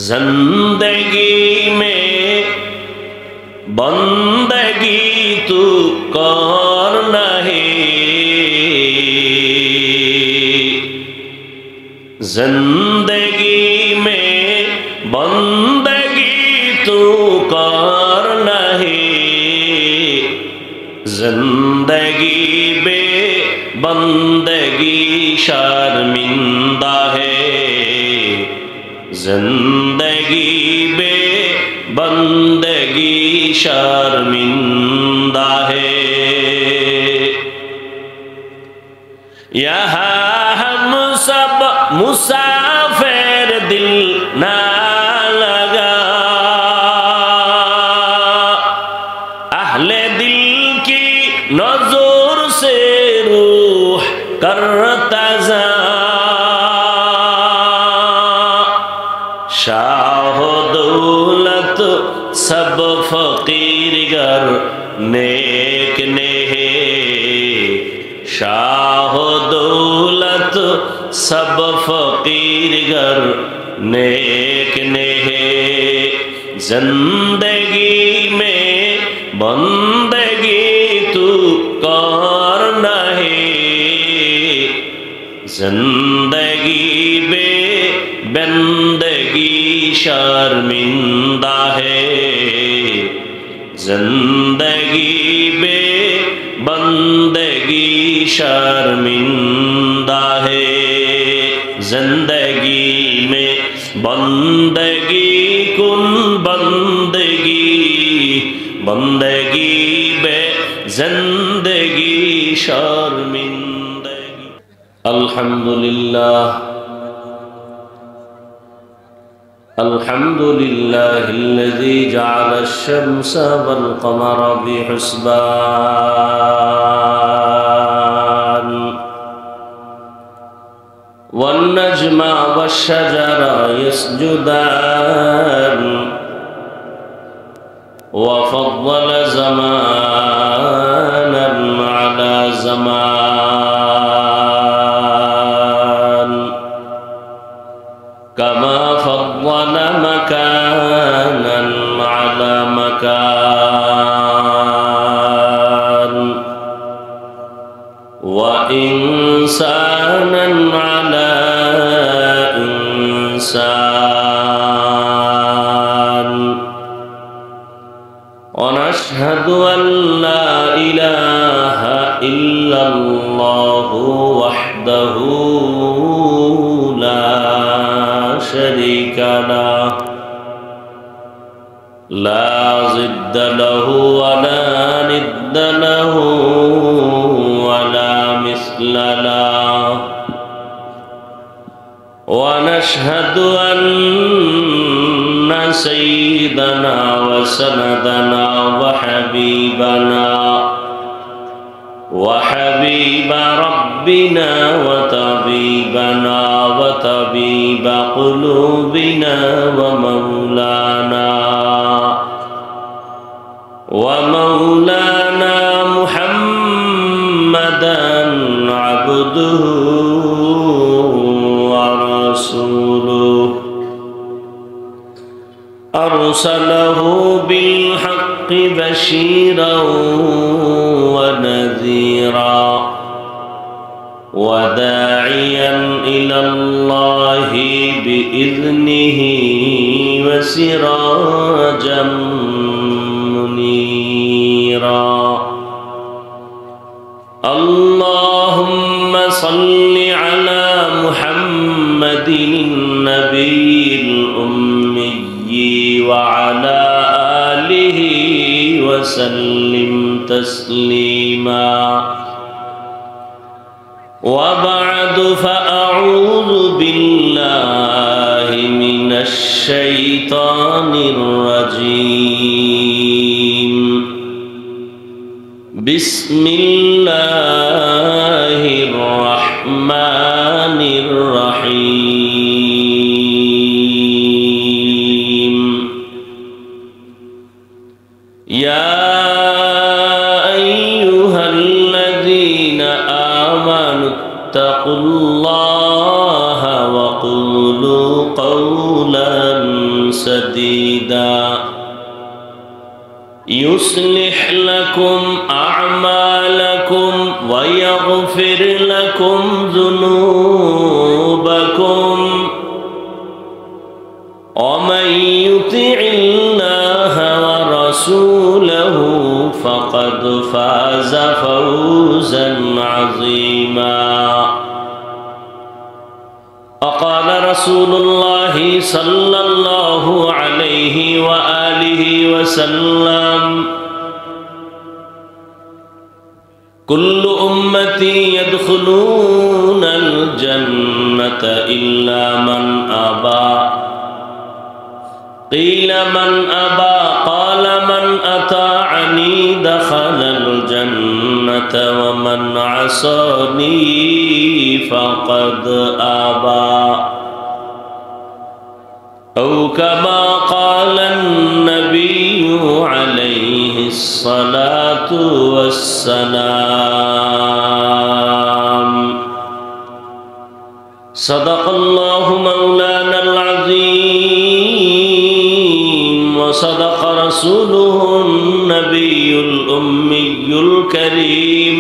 زندگی میں بندگی تو کرنا ہے، زندگی میں بندگی تو کرنا ہے، زندگی بے بندگی شرمندہ ہے، زندگی بے بندگی شرمندہ ہے۔ یہاں ہم سب مسافر دل نہ لگا، اہل دل کی نظر سے روح کرتا جا، شاہ دولت سب فقیر گر نیک نے ہے، شاہ دولت سب فقیر گر نیک نے ہے، زندگی میں بندگی تو کرنا ہے، زندگی بے بندگی شرمندہ ہے، زندگی بے بندگی شرمندہ ہے، زندگی میں بندگی کن بندگی، بندگی بے زندگی شرمندگی۔ الحمدللہ الحمد لله الذي جعل الشمس والقمر بحسبان والنجم والشجر يسجدان وفضل زمانا على زمان كما فضل مكانا على مكان وإنسانا على إنسان، ونشهد أن لا إله إلا الله وحده شريك له، لا ضد له ولا ند له ولا مثل له، ونشهد أن سيدنا وسندنا وحبيب ربنا وطبيبنا وطبيب قلوبنا ومولانا محمدا عبده ورسوله، أرسله بالحق بشيرا ونذيرا وداعيا إلى الله بإذنه وسراجا منيرا. اللهم صل على محمد النبي الأمي وعلى آله وسلم تسليما. وبعد فأعوذ بالله من الشيطان الرجيم. بسم الله الرحمن الرحيم. يا أيها الذين آمنوا اتقوا الله وقولوا قولا سديدا يصلح لكم أعمالكم ويغفر لكم ذنوبكم ومن يطع الله ورسوله فقد فاز فوزا عظيما. وقال رسول الله صلى الله عليه وآله وسلم كل أمتي يدخلون الجنة إلا من أبى. قيل من أبى؟ قال من أطاعني دخل الجنة ومن عصاني فقد أبى. أو كما قال النبي عليه الصلاة والسلام. صدق الله مولانا العظيم وصدق رسوله النبي الأمي الكريم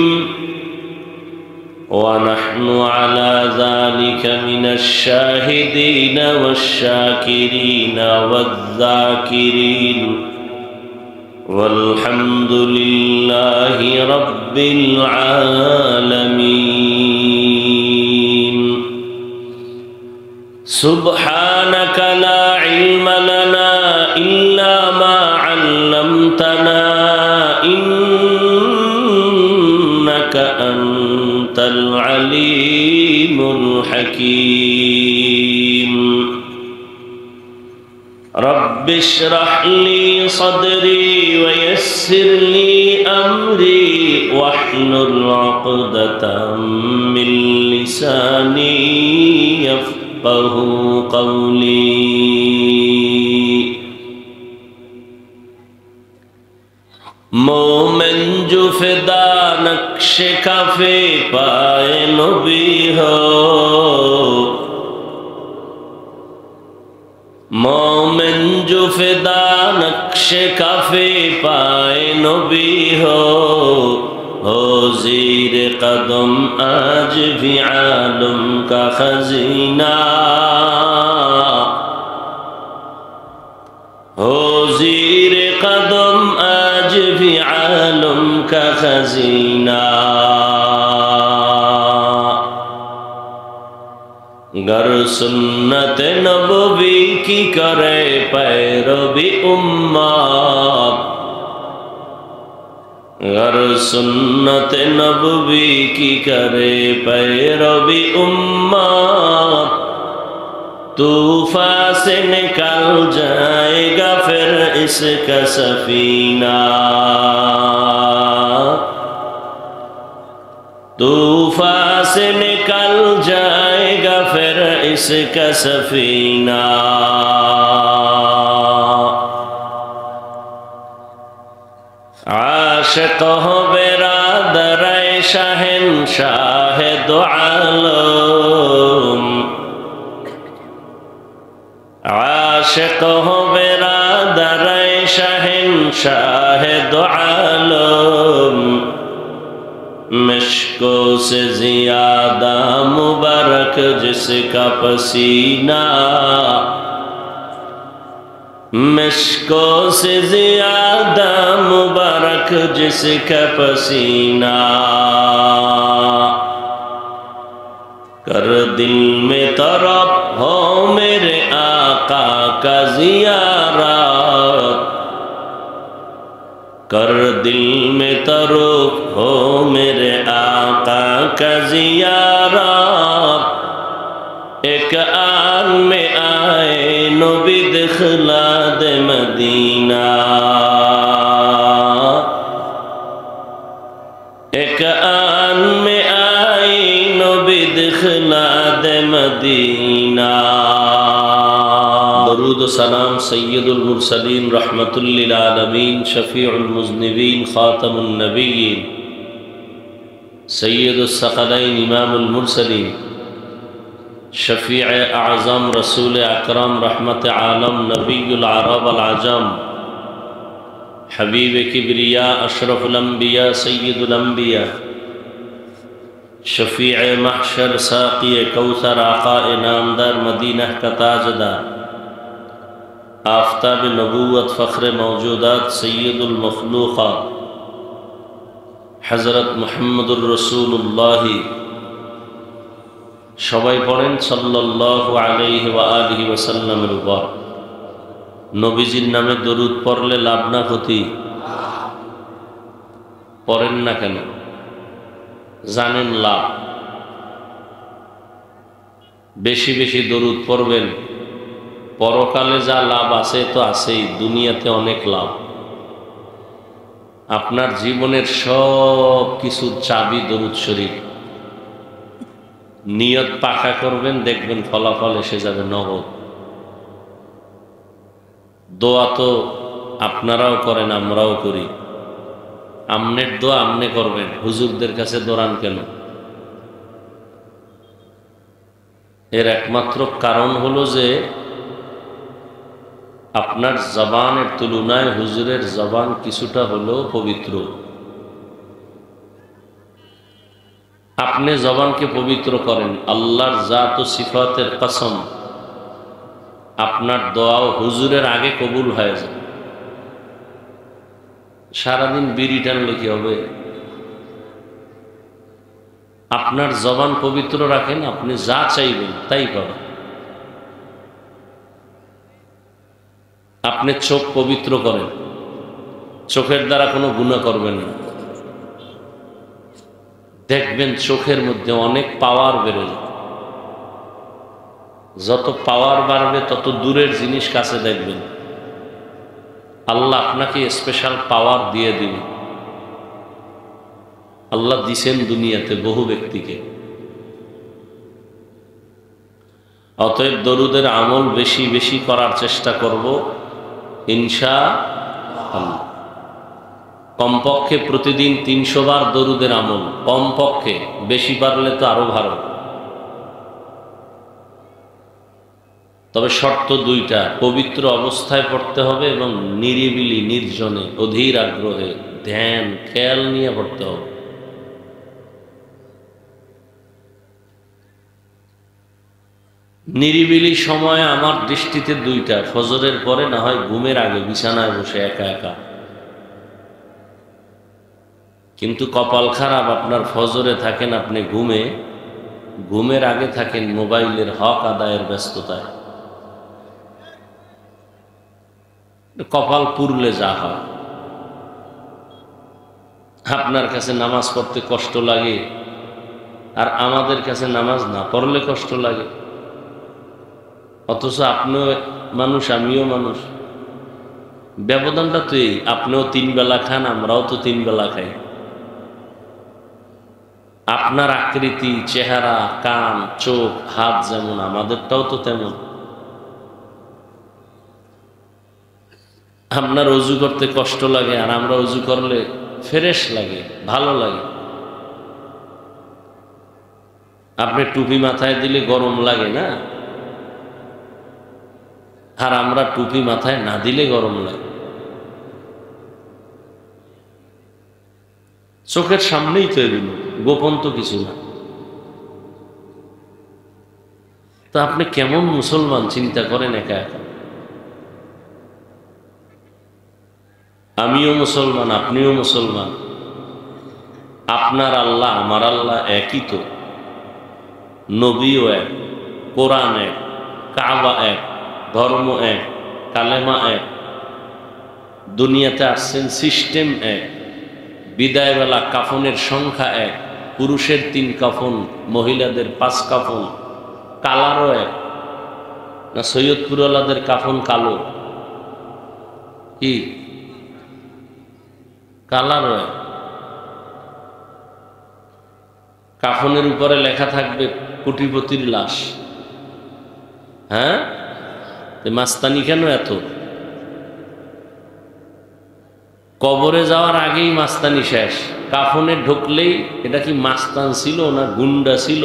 ونحن على ذلك من الشاهدين والشاكرين والذاكرين والحمد لله رب العالمين. سبحانك لا علم لنا إلا ما علمتنا إنك أنت العليم الحكيم. رب اشرح لي صدري ويسر لي أمري واحلل عقدة من لساني يفقه قولي. مومن جو فدا نقش کافے پائے نبی ہو، مومن جو فدا نقش کافے پائے نبی ہو زیر قدم آج بھی عالم کا خزینہ، ہو زیر قدم آج بھی عالم کا خزینہ. گر سنت نبوی کی کرے پیروی امت، گر سنت نبوی کی کرے پیروی امت، طوفان سے نکل جائے گا پھر اس کا سفینہ، طوفان سے نکل جائے گا پھر اس کا سفینہ. عاشق ہو برادر شہنشاہ دو عالم، عاشق ہو برادر شہنشاہ دو عالم، مشکوں سے زیادہ مبارک جس کا پسینہ، مشکوں سے زیادہ مبارک جس کا پسینہ. کر دل میں طرب ہو میرے آقا کا زیارت، کر دل میں طرب ہو میرے آقا کا زیارت. ایک آن میں آئے نبی دخلا دے مدینہ، ایک آن میں آئی نبی دخلا دے مدینہ. درود و سلام سید المرسلین رحمت للعالمین شفیع المذنبین خاتم النبیین سید الثقلین امام المرسلین शफीअ आज़म रसूल अकरम रहमत आलम नबीउल अरब अल आजम हबीब किबरिया अशरफुल अंबिया सय्यदुल अंबिया शफीअ महशर साक़ी कौसर आक़ा नामदार मदीना का ताजदार आफ़ताब नबूवत फ़ख्र मौजूदात सय्यदुल मखलूक़ात हज़रत मुहम्मदुर रसूलुल्लाह सबाई पढ़ें सल्लल्लाहु अलैहि व आलिहि वसल्लमेर उपর नबीजिर नामे दरूद पढ़ले लाभ ना क्षति पढ़ेन ना केन जानेन लाभ बेशी बेशी दरूद पढ़बेन परकाले जा लाभ आछे तो आछेई दुनियाते अनेक लाभ आपनार जीवनेर सब किछुर चाबी दरूद शरीफ नियत पाका करबेन देखबेन फलाफल एसे जाबे नगद दोया तो आपनाराओ करेन आमराओ करी आमनेर दोया आमने करबेन हुजूरदेर काछे दौड़ान केन एर एकमात्र कारण हलो जे आपनार जबानेर तुलनाय हुजूरेर जबान किछुटा हलेও पवित्र अपने जबान के पवित्र करें अल्लाहर जात व सिफातेर कसम आपनार दोआओ हुजूरेर आगे कबुल हয়ে যায় सारा दिन बीड़ी टानले कि होबे आपनार जबान पवित्र राखें अपनी जा चाइबेन ताई पाবেন अपनी चोख पवित्र करें चोखेर द्वारा कोनो गुनाह करबेन ना देखबेन चोखेर मध्य अनेक पावर बेड़े जत पावर बाड़बे तत दूरेर जिनिस काछे देखबेन आल्लाह आपनाके स्पेशल पावर दिए दिबेन आल्लाह दिसेन दुनियाते बहु व्यक्तिके अतएव दरूदेर आमल बेशी बेशी करार चेष्टा करब इंशाअल्लाह कमपक्षे प्रतिदिन 300 बार दरूदेर आमल कमपक्षे बेशी पारले तो आरो भालो तबे शर्त दुईटा पवित्र अवस्थाय पढ़ते होबे एबं निरिबिली निर्जने अधीर आग्रहे ध्यान खेयाल निये पढ़ते होबे निरिबिली समय आमार दृष्टिते दुईटा फजरेर परे ना हय घुमेर आगे बिछानाय बसे एका एका किन्तु कपाल खराब आपनार फजरे थाकेन आपनि घुमे घुमेर आगे थाकेन मोबाइलेर हक आदायेर व्यस्तताय कपाल पुरले जा हय आपनार काछे नामाज पढ़ते कष्ट लागे और आमादेर काछे नामाज ना पढ़ले कष्ट लागे अथच आपनिओ मानुष आमिओ मानुष व्यवधानटा तो এই আপনিও 3 বেলা খান আমরাও তো 3 বেলা খাই আপনার আকৃতি চেহারা কান চোখ হাত যেমন আমাদেরটাও তো তেমন আপনার ওযু করতে কষ্ট লাগে আর আমরা ওযু করলে ফ্রেশ লাগে ভালো লাগে আপনি টুপি মাথায় দিলে গরম লাগে না আর আমরা টুপি মাথায় না দিলে গরম লাগে চোখের সামনেই তো এগুলো গোপন তো কিছু না তো আপনি কেমন মুসলমান চিন্তা করেন একা একা আমিও মুসলমান আপনিও মুসলমান আপনার আল্লাহ আমার আল্লাহ একই তো নবীও এক কোরআন এক কাবা এক ধর্ম এক কালেমা এক দুনিয়াতে আসছেন সিস্টেম এক বিদায় বেলা কাফনের সংখ্যা এক পুরুষের 3 কাফন মহিলাদের 5 কাফন কালারও এক না সৈয়দপুরওয়ালাদের কাফন কালো কি কালারও এক কাফনের উপরে লেখা থাকবে কোটিপতির লাশ হ্যাঁ মাস্তানি কেন এত কবরে যাওয়ার আগেই মাস্তানি শেষ কাফনে ঢুকলেই এটা কি মাস্তান ছিল না গুন্ডা ছিল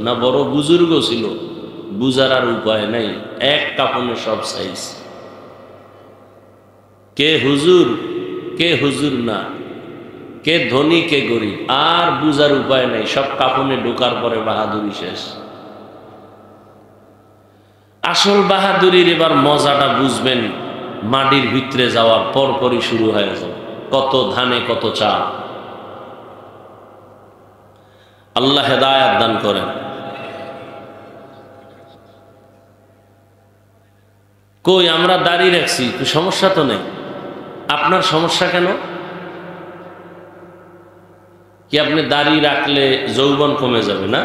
না বড় বুজুর্গ ছিল বুঝার আর উপায় নাই, এক কাপনে সব সাইজ। কে হুজুর কে হুজুর না, কে ধনী কে গরিব, আর বুঝার উপায় নাই, সব কাপনে ঢোকার পরে বাহাদুরি শেষ। আসল বাহাদুরির এবার মজাটা বুঝবেন মাটির ভিতরে যাওয়ার পরপরই শুরু হয়ে যাবে। কত ধানে কত চাল। আল্লাহ হেদায়াত দান করেন। কই আমরা দাঁড়িয়ে রাখছি, সমস্যা তো নেই। আপনার সমস্যা কেন? কি আপনি দাঁড়িয়ে রাখলে যৌবন কমে যাবে না?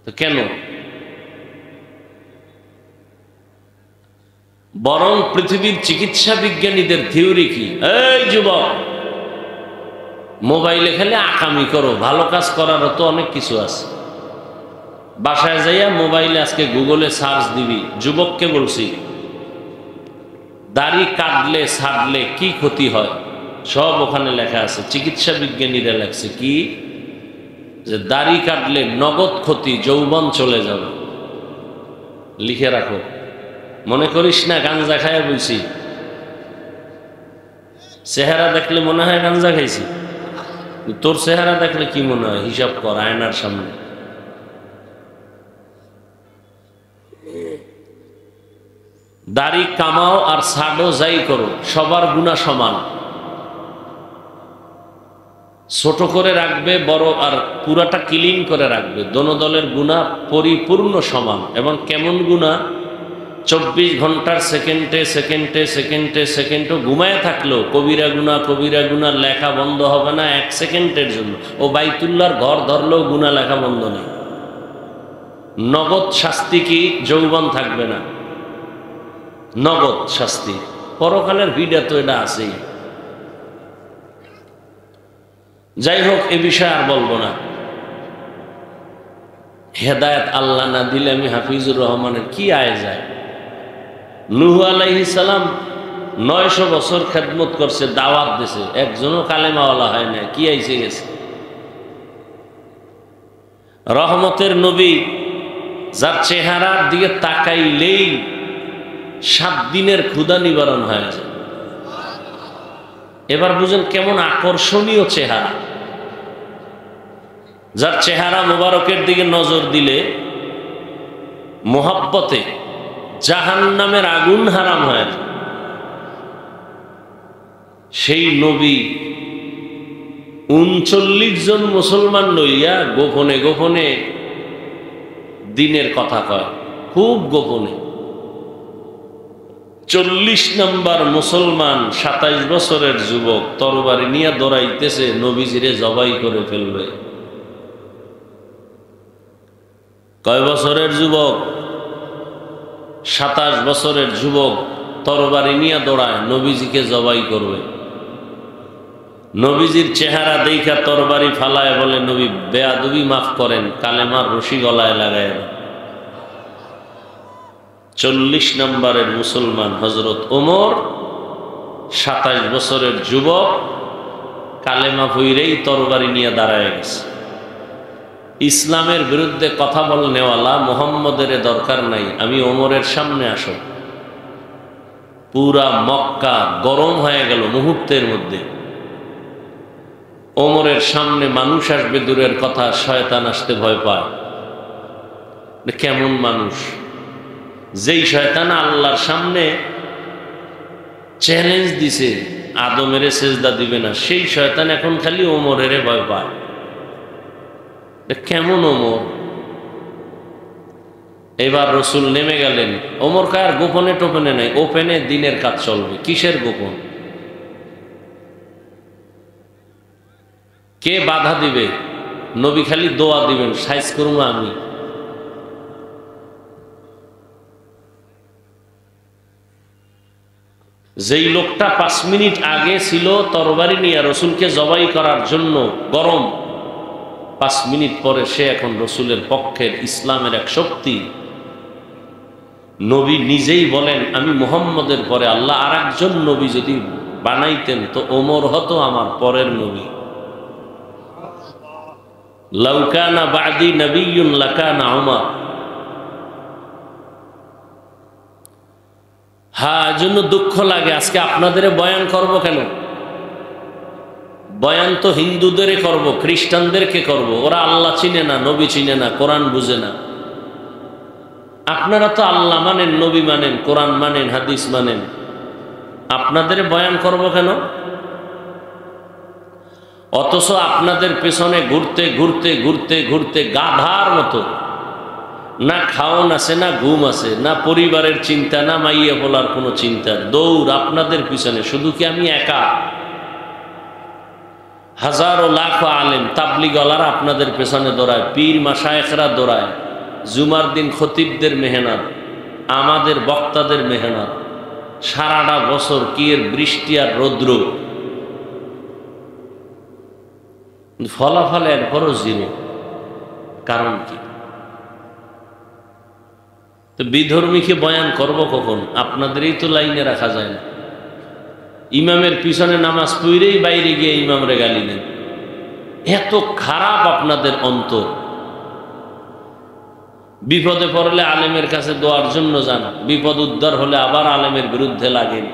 তো কেন? বরং পৃথিবীর চিকিৎসা বিজ্ঞানীদের থিওরি কি, এই যুবক মোবাইলে খেলে আকামি করো, ভালো কাজ করারও তো অনেক কিছু আছে। বাসায় যাইয়া মোবাইলে আজকে গুগলে সার্চ দিবি। যুবককে বলছি, দাড়ি কাটলে ছাড়লে কি ক্ষতি হয় সব ওখানে লেখা আছে। চিকিৎসা বিজ্ঞানীরা লেখছে কি, যে দাড়ি কাটলে নগদ ক্ষতি, যৌবন চলে যাবে। লিখে রাখো, মনে করিস না গাঞ্জা খায় বলছি। চেহারা দেখলে মনে হয় গাঞ্জা খাইছি, তোর চেহারা দেখলে কি মনে হয় হিসাব কর আয়নার সামনে। দাড়ি কামাও আর ছাড়ো যাই করো, সবার গুনাহ সমান। ছোট করে রাখবে বড় আর পুরাটা ক্লিন করে রাখবে, দোনো দলের গুনাহ পরিপূর্ণ সমান। এবং কেমন গুনাহ? 24 ঘন্টার সেকেন্ডে সেকেন্ডে সেকেন্ডে সেকেন্ডও ঘুমায় থাকলেও কবিরা গুনাহ লেখা বন্ধ হবে না 1 সেকেন্ডের জন্য। ও বাইতুল্লাহর ঘর ধরলেও গুনাহ লেখা বন্ধ নেই। নগদ শাস্তি কি? যৌবন থাকবে না, নগদ শাস্তি। পরকালের ভিড়া তো এটা আছেই। যাই হোক, এ বিষয়ে আর বলবো না। হেদায়েত আল্লাহ না দিলে আমি হাফিজুর রহমানের কি আয় যায়? নূহ আলাইহিস সালাম 900 বছর খেদমত করছে, দাওয়াত দিছে, একজনও কালেমাওয়ালা হয় না, কি আইছে গেছে। রহমতের নবী, যার চেহারার দিকে তাকাইলেই 7 দিনের ক্ষুধা নিবারণ হয়ে যায়। এবার বুঝেন কেমন আকর্ষণীয় চেহারা। যার চেহারা মোবারকের দিকে নজর দিলে মোহাব্বতে জাহান্নামের আগুন হারাম হয়। সেই নবী 39 জন মুসলমান লইয়া গোপনে গোপনে দিনের কথা কয়, খুব গোপনে। 40 নম্বর মুসলমান 27 বছরের যুবক তরবারি নিয়ে দৌড়াইতেছে, নবীজিরে জবাই করে ফেলবে। কয় বছরের যুবক? 27 বছরের যুবক তরবারি নিয়ে দৌড়ায়, নবীজিকে জবাই করবে। নবীজির চেহারা দেখা তরবারি ফালায় বলে, নবী বেয়াদবি মাফ করেন, কালেমার রশি গলায় লাগায়। 40 নম্বরের মুসলমান হযরত ওমর 27 বছরের যুবক কালেমা পইরেই তরবারি নিয়ে দাঁড়ায় গেছে। ইসলামের বিরুদ্ধে কথা বলনেওয়ালা মুহাম্মদের দরকার নাই, আমি ওমরের সামনে আসো। পুরা মক্কা গরম হয়ে গেল মুহূর্তের মধ্যে। ওমরের সামনে মানুষ আসবে দূরের কথা, শয়তান আসতে ভয় পায়। কেমন মানুষ? যেই শয়তান আল্লাহর সামনে চ্যালেঞ্জ দিছে আদমের সেজদা দিবে না, সেই শয়তান এখন খালি ওমরের ভয় পায়। কেমন ওমর? এবার রসুল নেমে গেলেন। ওমর কার গোপনে টোপনে নাই, ওপেনে দিনের কাজ চলবে। কিসের গোপন? কে বাধা দিবে? নবী খালি দোয়া দিবেন, সাইজ করবো আমি। যেই লোকটা 5 মিনিট আগে ছিল তরবারি নিয়ে রসুলকে জবাই করার জন্য গরম, 5 মিনিট পরে সে এখন রসুলের পক্ষের, ইসলামের এক শক্তি। নবী নিজেই বলেন, আমি মুহাম্মদের পরে আল্লাহ আর একজন নবী যদি বানাইতেন তো ওমর হতো আমার পরের নবী। লাউ কানা বাদি নবিয়্যুন লাকানা উমর। হ্যাঁ, জন্য দুঃখ লাগে আজকে আপনাদের বয়ান করব কেন? বয়ান তো হিন্দুদের করব, খ্রিস্টানদেরকে করব, ওরা আল্লাহ চিনে না, নবী চিনে না, কোরআন বুঝে না। আপনারা তো আল্লাহ মানেন, নবী মানেন, কোরআন মানেন, হাদিস মানেন, আপনাদের বয়ান করব কেন? অথচ আপনাদের পেছনে ঘুরতে ঘুরতে ঘুরতে ঘুরতে গাধার মতো, না খাওন আছে, না ঘুম আছে, না পরিবারের চিন্তা, না মাইয়া বলার কোনো চিন্তা, দৌড় আপনাদের পিছনে। শুধু কি আমি একা? হাজারো লাখো আলেম তাবলিগওয়ালারা আপনাদের পেছনে দৌড়ায়, পীর মাশায়েখরা দৌড়ায়, জুমার দিন খতিবদের মেহনত, আমাদের বক্তাদের মেহনত, সারাটা বছর কি এর বৃষ্টি আর রৌদ্র, ফলাফল এরপরও জিরো। কারণ কি? তো বিধর্মীকে বয়ান করব কখন? আপনাদেরই তো লাইনে রাখা যায় না। ইমামের পিছনে নামাজ পড়েই বাইরে গিয়ে ইমামরে গালি দেন। এত খারাপ আপনাদের অন্তর। বিপদে পড়লে আলেমের কাছে দোয়ার জন্য যান, বিপদ উদ্ধার হলে আবার আলেমের বিরুদ্ধে লাগেন।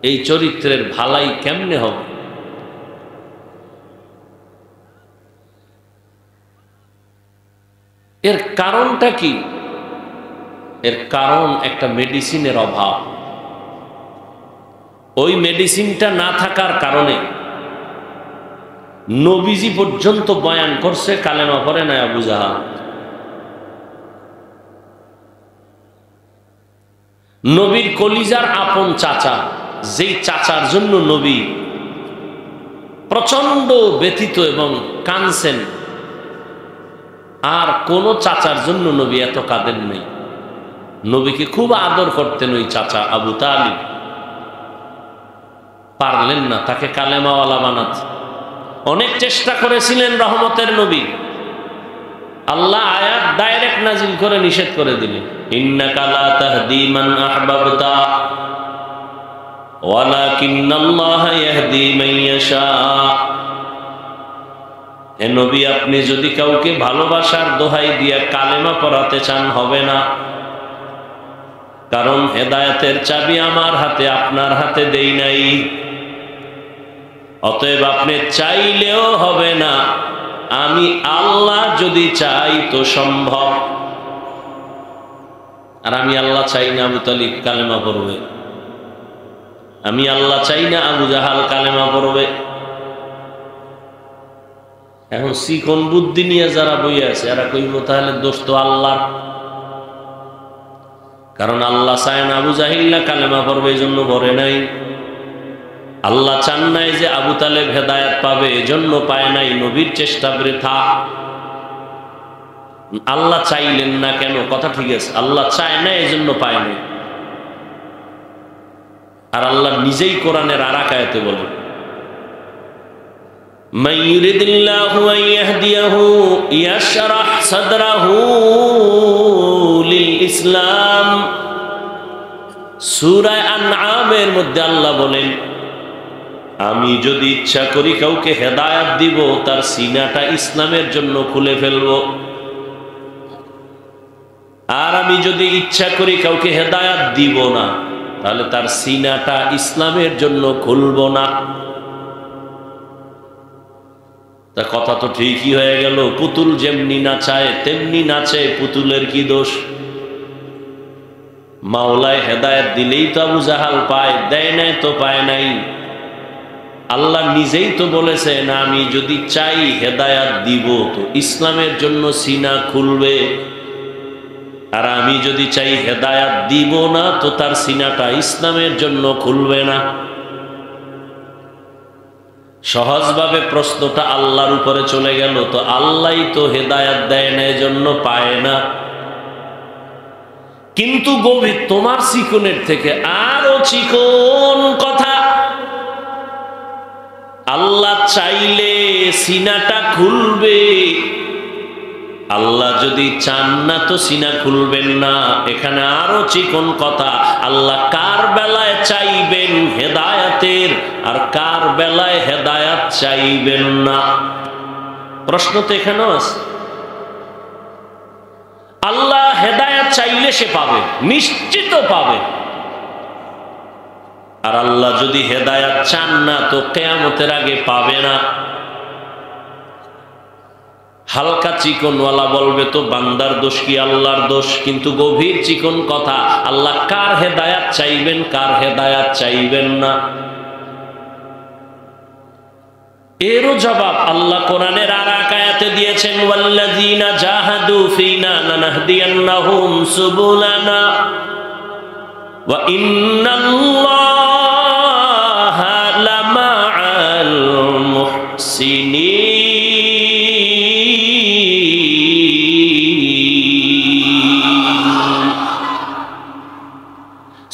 এই চরিত্রের ভালাই কেমনে হবে? এর কারণটা কি? এর কারণ একটা মেডিসিনের অভাব। ওই মেডিসিনটা না থাকার কারণে নবীজি পর্যন্ত বয়ান করছে, কালেমা পড়ে না আবু জাহাল। নবীর কলিজার আপন চাচা, যেই চাচার জন্য নবী প্রচন্ড ব্যথিত এবং কাঁদছেন, আর কোন চাচার জন্য নবী এত কাঁদেন নেই। নবীকে খুব আদর করতেন ওই চাচা আবু তালিব। পারলেন না তাকে কালেমাওয়ালা বানাতে। অনেক চেষ্টা করেছিলেন রহমতের নবী, আল্লাহ আয়াত ডাইরেক্ট নাজিল করে নিষেধ করে দিলেন, ইন্নাকা লা তাহদি মান আহবাবতা ওয়ালাকিন্নাল্লাহা ইয়াহদি মান ইয়াশা। হে নবী, আপনি যদি কাউকে ভালোবাসার দোহাই দিয়া কালেমা পড়াতে চান হবে না, কারণ হেদায়েতের চাবি আমার হাতে, আপনার হাতে দেই নাই। অতএব আপনি চাইলেও হবে না, আমি আল্লাহ যদি চাই তো সম্ভব। আর আমি আল্লাহ চাই না আবু তালিব কালেমা পড়বে, আমি আল্লাহ চাই না আবু জাহাল কালেমা পড়বে। এখন চিকন বুদ্ধি নিয়ে যারা বইয়া আছে, এরা কইব তাহলে দোষ তো আল্লাহ, কারণ আল্লাহ চায় না আবু জাহিল্লা কালেমা পড়বে, এই জন্য পড়ে নাই। আল্লাহ চান নাই যে আবু তালেব হেদায়েত পাবে, এজন্য পায় নাই। নবীর চেষ্টা বৃথা। আল্লাহ চাইলেন না কেন? কথা ঠিক আছে, আল্লাহ চায় না এজন্য পায় নাই। আর আল্লাহ নিজেই কোরআনের আরেক আয়াতে বলেন, মান ইউরিদিল্লাহু আন ইয়াহদিয়াহু ইয়াশরাহ সাদরাহু লিল ইসলাম। সূরা আনআমের মধ্যে আল্লাহ বলেন, আমি যদি ইচ্ছা করি কাউকে হেদায়েত দিব, তার সিনাটা ইসলামের জন্য খুলে ফেলব। আর আমি যদি ইচ্ছা করি কাউকে হেদায়েত দিব না, তাহলে তার সিনাটা ইসলামের জন্য খুলব না। তা কথা তো ঠিকই হয়ে গেল। পুতুল যেমনি নাচায় তেমনি নাচে, পুতুলের কি দোষ? মাওলায় হেদায়েত দিলেই তো আবু জাহাল পায়, দেয় নাই তো পায় নাই। আল্লাহ নিজেই তো বলেছেন, আমি যদি চাই হেদায়েত দিব তো ইসলামের জন্য সিনা খুলবে, আর আমি যদি চাই হেদায়েত দিব না তো তার সিনাটা ইসলামের জন্য খুলবে না। সহজভাবে প্রশ্নটা আল্লাহর উপরে চলে গেল, তো আল্লাহই তো হেদায়েত দেয় না, এজন্য পায় না। কিন্তু গভীর তোমার চিকনের থেকে আরো চিকন কথা, আল্লাহ চাইলে সিনাটা খুলবে, আল্লাহ যদি চান না তো সিনা খুলবেন না। এখানে আরো চিকন কথা, আল্লাহ কার বেলায় চাইবেন হেদায়েতের, আর কার বেলায় হেদায়েত চাইবেন না। প্রশ্ন তো এখানেও আছে। আল্লাহ হেদায়েত চাইলে সে পাবে, নিশ্চিত পাবে। আর আল্লাহ যদি হেদায়েত চান না তো কিয়ামতের আগে পাবে না। হালকা চিকনওয়ালা বলবে তো বান্দার দোষ কি আল্লাহর দোষ, কিন্তু গভীর চিকন কথা, আল্লাহ কার হেদায়েত চাইবেন কার হেদায়েত চাইবেন না এরও জবাব আল্লাহ কোরআনের আর এক আয়াতে দিয়েছেন, ওয়াল্লাযীনা জাহাদু ফীনা লানাহদিয়ান্নাহুম সুবুলানা ওয়া ইন্নাল্লাহা লামাআল মুহসিনিন।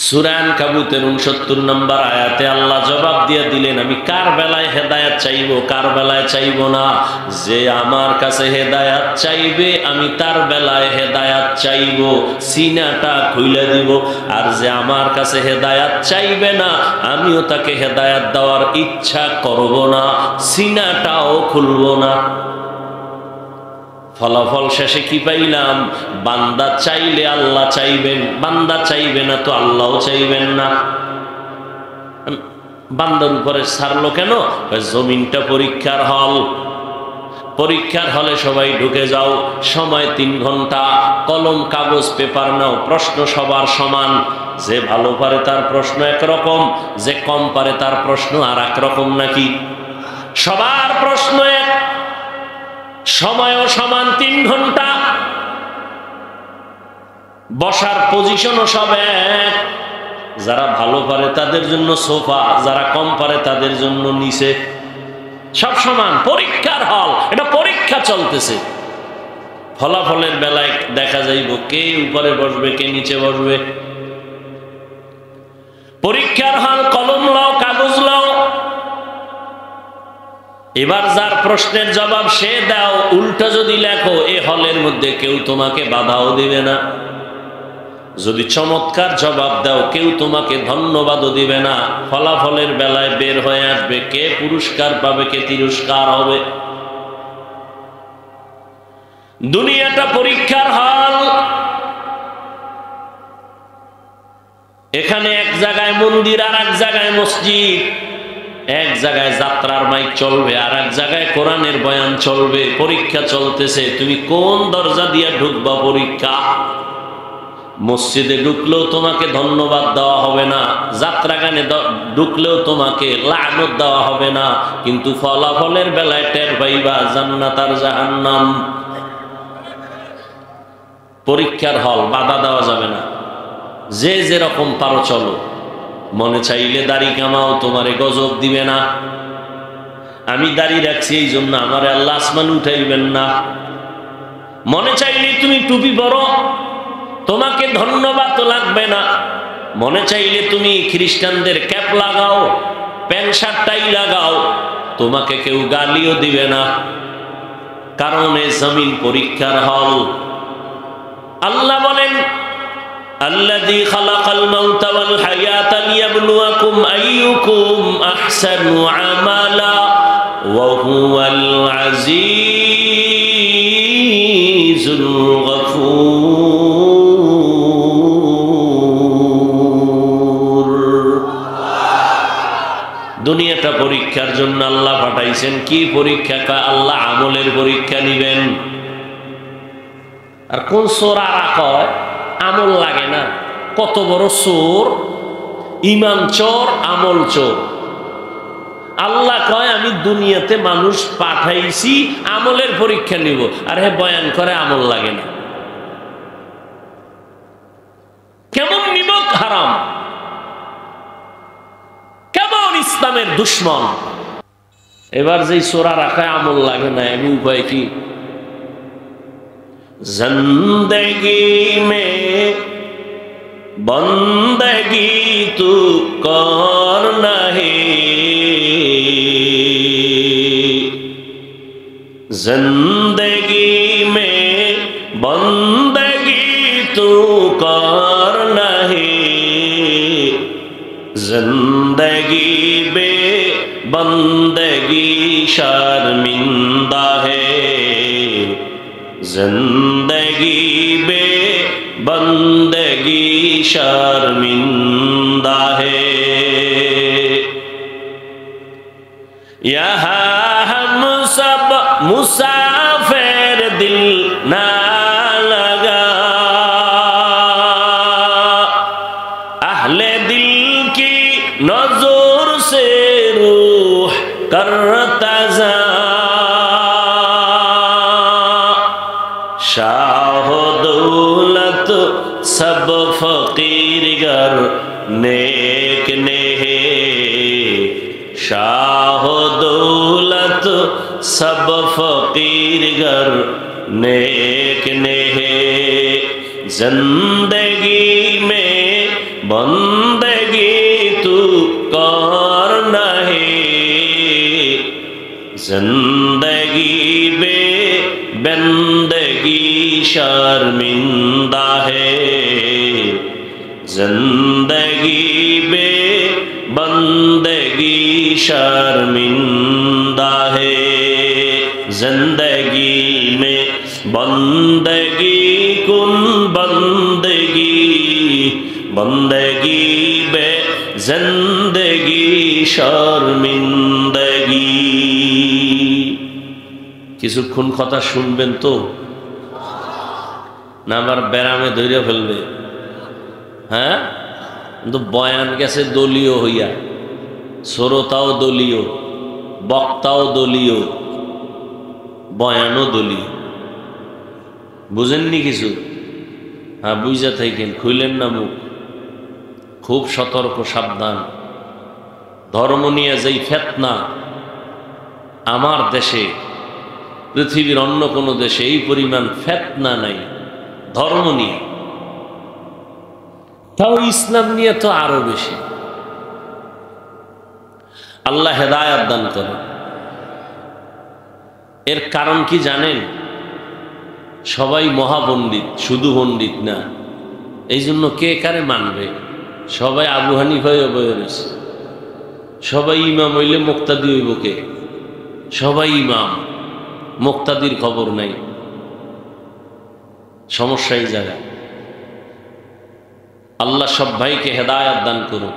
সূরা আনকাবুতের 69 নম্বর আয়াতে আল্লাহ জবাব দিয়ে দিলেন, আমি কার বেলায় হেদায়েত চাইবো কার বেলায় চাইবো না। যে আমার কাছে হেদায়েত চাইবে আমি তার বেলায় হেদায়েত চাইবো, সিনাটা খুলে দিব। আর যে আমার কাছে হেদায়েত চাইবে না আমিও তাকে হেদায়েত দেওয়ার ইচ্ছা করব না, সিনাটাও খুলব না। ফলাফল শেষে কি পাইলাম? বান্দা চাইলে আল্লাহ চাইবেন, বান্দা চাইবে না তো আল্লাহও চাইবেন না। বান্দার উপরে ছাড়লো কেন? জমিনটা পরীক্ষার হল, পরীক্ষার হলে সবাই ঢুকে যাও, সময় 3 ঘন্টা, কলম কাগজ পেপার নাও, প্রশ্ন সবার সমান। যে ভালো পারে তার প্রশ্ন একরকম, যে কম পারে তার প্রশ্ন আর এক রকম নাকি? সবার প্রশ্ন এক, সময়ও সমান 3 ঘন্টা, বসার পজিশনও সব এক। যারা ভালো পারে তাদের জন্য সোফা, যারা কম পারে তাদের জন্য নিচে, সব সমান। পরীক্ষার হল, এটা পরীক্ষা চলতেছে। ফলাফলের বেলায় দেখা যাইব কে উপরে বসবে কে নিচে বসবে। পরীক্ষার হল, কলম লাও কাগজ লাও, এবার যার প্রশ্নের জবাব সে দাও। উল্টা যদি লেখো এ হলের মধ্যে কেউ তোমাকে বাধাও দিবে না। যদি চমৎকার জবাব দাও কেউ তোমাকে ধন্যবাদও দিবে না। ফলাফলের বেলায় বের হয়ে আসবে কে পুরস্কার পাবে কে তিরস্কার হবে। দুনিয়াটা পরীক্ষার হল। এখানে এক জায়গায় মন্দির আর এক জায়গায় মসজিদ, এক জায়গায় যাত্রার মাইক চলবে আর এক জায়গায় কোরআনের বয়ান চলবে। পরীক্ষা চলতেছে, তুমি কোন দরজা দিয়ে ঢুকবা পরীক্ষা। মসজিদে ঢুকলেও তোমাকে ধন্যবাদ দেওয়া হবে না, যাত্রা গানে ঢুকলেও তোমাকে লানত দেওয়া হবে না, কিন্তু ফলাফলের বেলায় টের পাইবা জান্নাত আর জাহান্নাম। পরীক্ষার হল, বাধা দেওয়া যাবে না। যে যেরকম পারো চলো, মনে চাইলে দাড়ি কামাও, তোমারে গজব দিবে না। আমি দাড়ি রাখছি এই জন্য আমারে আল্লাহ আসমানে উঠাইবেন না। মনে চাইলে তুমি টুপি পরো, তোমাকে ধন্যবাদ তো লাগবে না। মনে চাইলে তুমি খ্রিস্টানদের ক্যাপ লাগাও, প্যান্ট শার্ট টাই লাগাও, তোমাকে কেউ গালিও দিবে না, কারণ এ জমিন পরীক্ষার হল। আল্লাহ বলেন, الذي خلق الموت والحياة ليبلوكم أيكم أحسن عملا وهو العزيز الغفور। দুনিয়াটা পরীক্ষার জন্য আল্লাহ পাঠাইছেন। কি পরীক্ষা? আল্লাহ আমলের পরীক্ষা নিবেন। আর কোন সোরা কয় আমল লাগে না? কত বড় চোর, ইমান চোর, আমল চোর। আল্লাহ কয় আমি দুনিয়াতে মানুষ পাঠাইছি আমলের পরীক্ষা নিব, আর হে বয়ান করে আমল লাগে না। কেমন নিমক হারাম, কেমন ইসলামের দুশ্মন। এবার যেই চোরা রাখায় আমল লাগে না, আমি উপায় কি? जिंदगी में बंदगी तू कर नहीं, जिंदगी में बंदगी तू कर नहीं, जिंदगी बे बंदगी शर्मिंदा है जिंदगी बे बंदगी शर्मिंदा है। यहाँ हम सब मुसाफिर दिल ना लगा, अहले दिल की नजर से रूह करता जा, शाह दौलत सब फकीर गर नेक ने है, शाह दौलत सब फकीर गर नेक ने है। जिंदगी में बंदगी तू करना है, जिंदगी में बंदगी शर्मिंदा है, जिंदगी में बंदगी शर्मिंदा है। जिंदगी में बंदगी कुन बंदगी, बंदगी बे जिंदगी शर्मिंदगी। কিছুক্ষণ কথা শুনবেন তো না আবার ব্যারামে ধরে ফেলবে? হ্যাঁ, কিন্তু বয়ান গেছে দলীয় হইয়া, শ্রোতাও দলীয়, বক্তাও দলীয়, বয়ানও দলীয়। বুঝেননি কিছু? হ্যাঁ, বুঝা থাকেন, খুইলেন না মুখ, খুব সতর্ক সাবধান। ধর্ম নিয়ে যেই ফেতনা আমার দেশে, পৃথিবীর অন্য কোনো দেশে এই পরিমাণ ফেতনা নাই ধর্ম নিয়ে, তাও ইসলাম নিয়ে তো আরো বেশি। আল্লাহ হেদায়েত দান করে। এর কারণ কি জানেন? সবাই মহাপণ্ডিত, শুধু পণ্ডিত না, এই জন্য কে কারে মানবে? সবাই আবু হানিফায় বয়ে রয়েছে, সবাই ইমাম হইলে মুক্তাদি হইব কে? সবাই ইমাম, মুক্তাদির খবর নাই। সমস্যা এই জায়গায়। আল্লাহ সব ভাইকে হেদায়েত দান করুন।